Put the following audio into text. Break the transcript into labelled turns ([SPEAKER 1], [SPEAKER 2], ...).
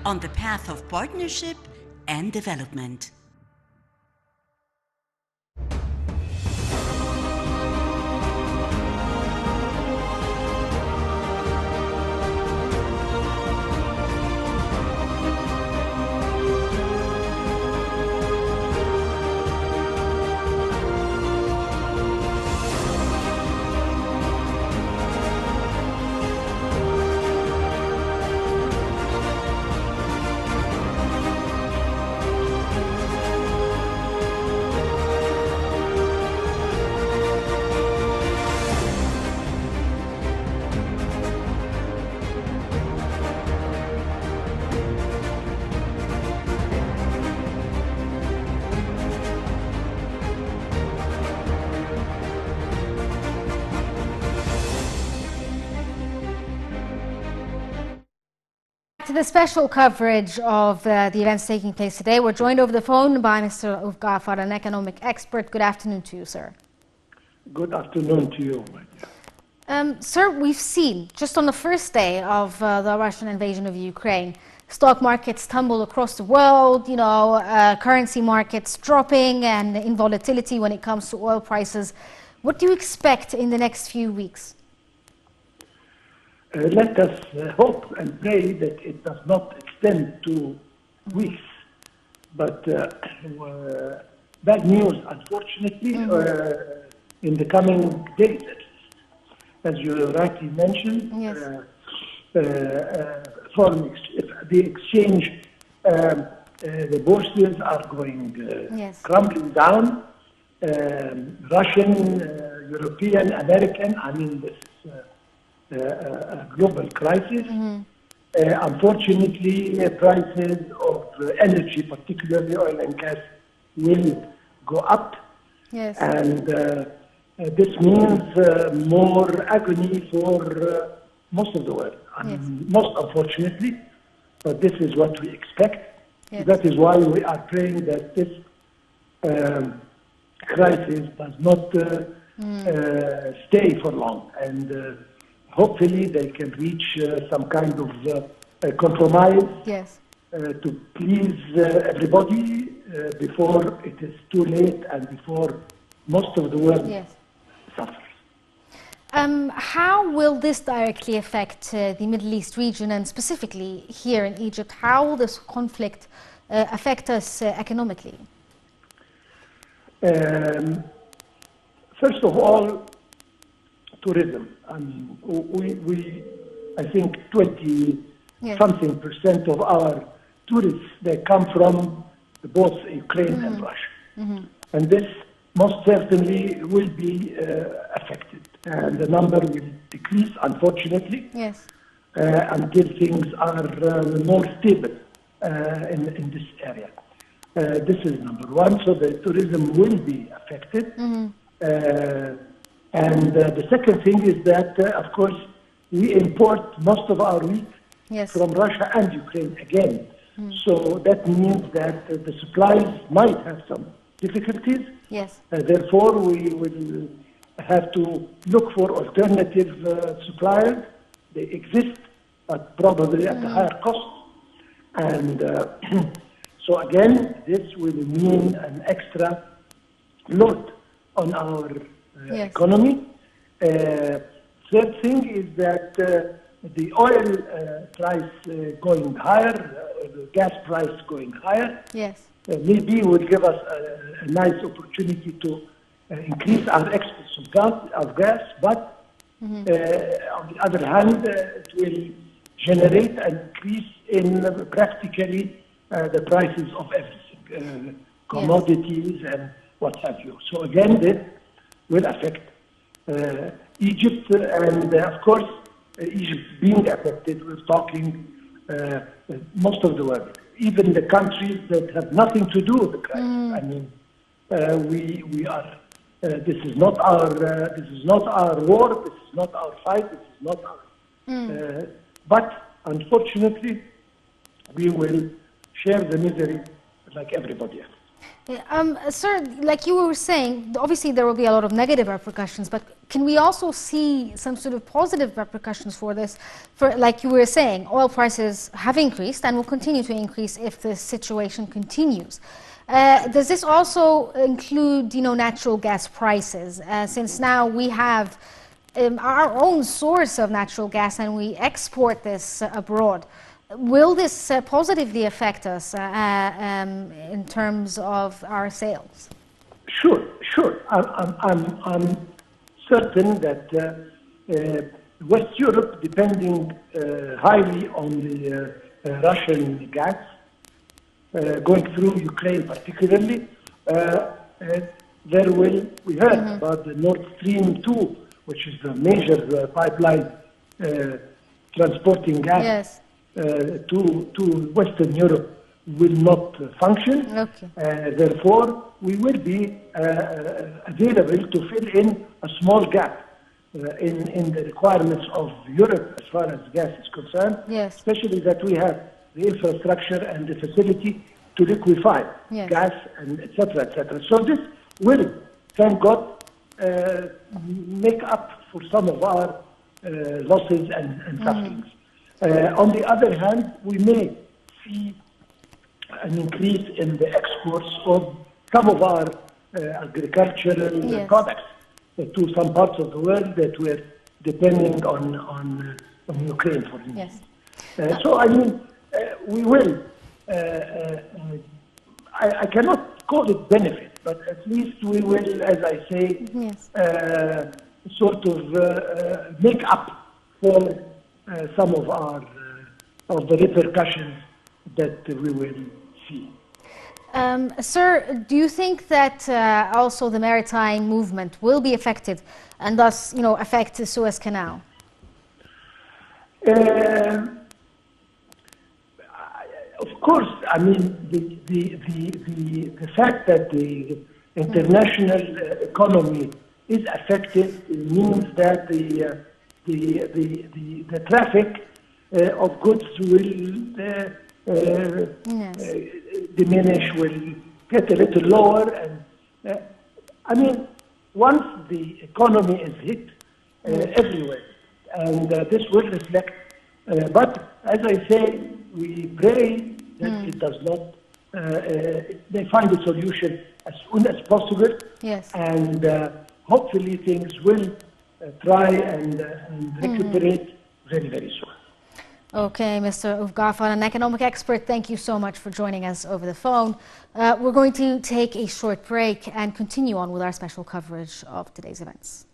[SPEAKER 1] on the path of partnership and development.
[SPEAKER 2] To the special coverage of the events taking place today, we're joined over the phone by Mr. Gaafar, an economic expert. Good afternoon to you, sir.
[SPEAKER 3] Good afternoon to you, my dear.
[SPEAKER 2] Sir, we've seen, just on the first day of the Russian invasion of Ukraine, stock markets tumble across the world, currency markets dropping and in volatility when it comes to oil prices. What do you expect in the next few weeks?
[SPEAKER 3] Let us hope and pray that it does not extend to weeks. But bad news, unfortunately, in the coming days, as you rightly mentioned,
[SPEAKER 2] yes.
[SPEAKER 3] The exchange, the bourses are going
[SPEAKER 2] yes.
[SPEAKER 3] crumbling down. Russian, European, American, this is a global crisis. Unfortunately, prices of energy, particularly oil and gas, will go up.
[SPEAKER 2] Yes.
[SPEAKER 3] And this means more agony for most of the world.
[SPEAKER 2] Yes.
[SPEAKER 3] Most unfortunately, but this is what we expect.
[SPEAKER 2] Yes.
[SPEAKER 3] That is why we are praying that this crisis does not stay for long. And hopefully they can reach some kind of compromise.
[SPEAKER 2] Yes.
[SPEAKER 3] To please everybody before it is too late and before most of the world
[SPEAKER 2] yes.
[SPEAKER 3] suffers.
[SPEAKER 2] How will this directly affect the Middle East region and specifically here in Egypt? How will this conflict affect us economically?
[SPEAKER 3] First of all, tourism. I think 20-something percent of our tourists, they come from both Ukraine and Russia. And this most certainly will be affected. And the number will decrease, unfortunately,
[SPEAKER 2] yes.
[SPEAKER 3] Until things are more stable in this area. This is number one, so the tourism will be affected. And the second thing is that, of course, we import most of our wheat
[SPEAKER 2] yes.
[SPEAKER 3] from Russia and Ukraine again. So that means that the supplies might have some difficulties.
[SPEAKER 2] Yes.
[SPEAKER 3] Therefore, we will have to look for alternative suppliers. They exist, but probably at a higher cost. And so again, this will mean an extra load on our
[SPEAKER 2] yes.
[SPEAKER 3] economy. Third thing is that the oil price going higher, the gas price going higher,
[SPEAKER 2] yes.
[SPEAKER 3] Maybe will give us a nice opportunity to increase our exports of gas, but on the other hand, it will generate an increase in practically the prices of everything, commodities and what have you. So again, this will affect Egypt, and of course, Egypt being affected, we're talking most of the world, even the countries that have nothing to do with the crisis. We are. This is not our. This is not our war. This is not our fight. This is not our. But unfortunately, we will share the misery like everybody else.
[SPEAKER 2] Sir, like you were saying, obviously there will be a lot of negative repercussions, but can we also see some sort of positive repercussions for this? For, like you were saying, oil prices have increased and will continue to increase if this situation continues. Does this also include, natural gas prices? Since now we have our own source of natural gas and we export this abroad. Will this positively affect us in terms of our sales?
[SPEAKER 3] Sure. I'm certain that West Europe, depending highly on the Russian gas, going through Ukraine particularly, we heard about the Nord Stream 2, which is the major pipeline transporting gas.
[SPEAKER 2] Yes.
[SPEAKER 3] To Western Europe will not function.
[SPEAKER 2] Okay.
[SPEAKER 3] Therefore, we will be available to fill in a small gap in the requirements of Europe as far as gas is concerned.
[SPEAKER 2] Yes.
[SPEAKER 3] Especially that we have the infrastructure and the facility to liquefy gas and et cetera. So this will, thank God, make up for some of our losses and sufferings. On the other hand, we may see an increase in the exports of some of our agricultural products to some parts of the world that were depending on Ukraine, for instance.
[SPEAKER 2] Yes.
[SPEAKER 3] So, I mean, we will, I cannot call it benefit, but at least we will, as I say, sort of make up for some of the repercussions that we will see.
[SPEAKER 2] Sir, do you think that also the maritime movement will be affected and thus, affect the Suez Canal?
[SPEAKER 3] Of course, I mean, the fact that the international economy is affected means that the traffic of goods will diminish, will get a little lower. And I mean, once the economy is hit everywhere, and this will reflect. But as I say, we pray that it does not. They find a solution as soon as possible.
[SPEAKER 2] Yes.
[SPEAKER 3] And hopefully things will try and recuperate very, very soon.
[SPEAKER 2] Okay, Mr. Gaafar, an economic expert, thank you so much for joining us over the phone. We're going to take a short break and continue on with our special coverage of today's events.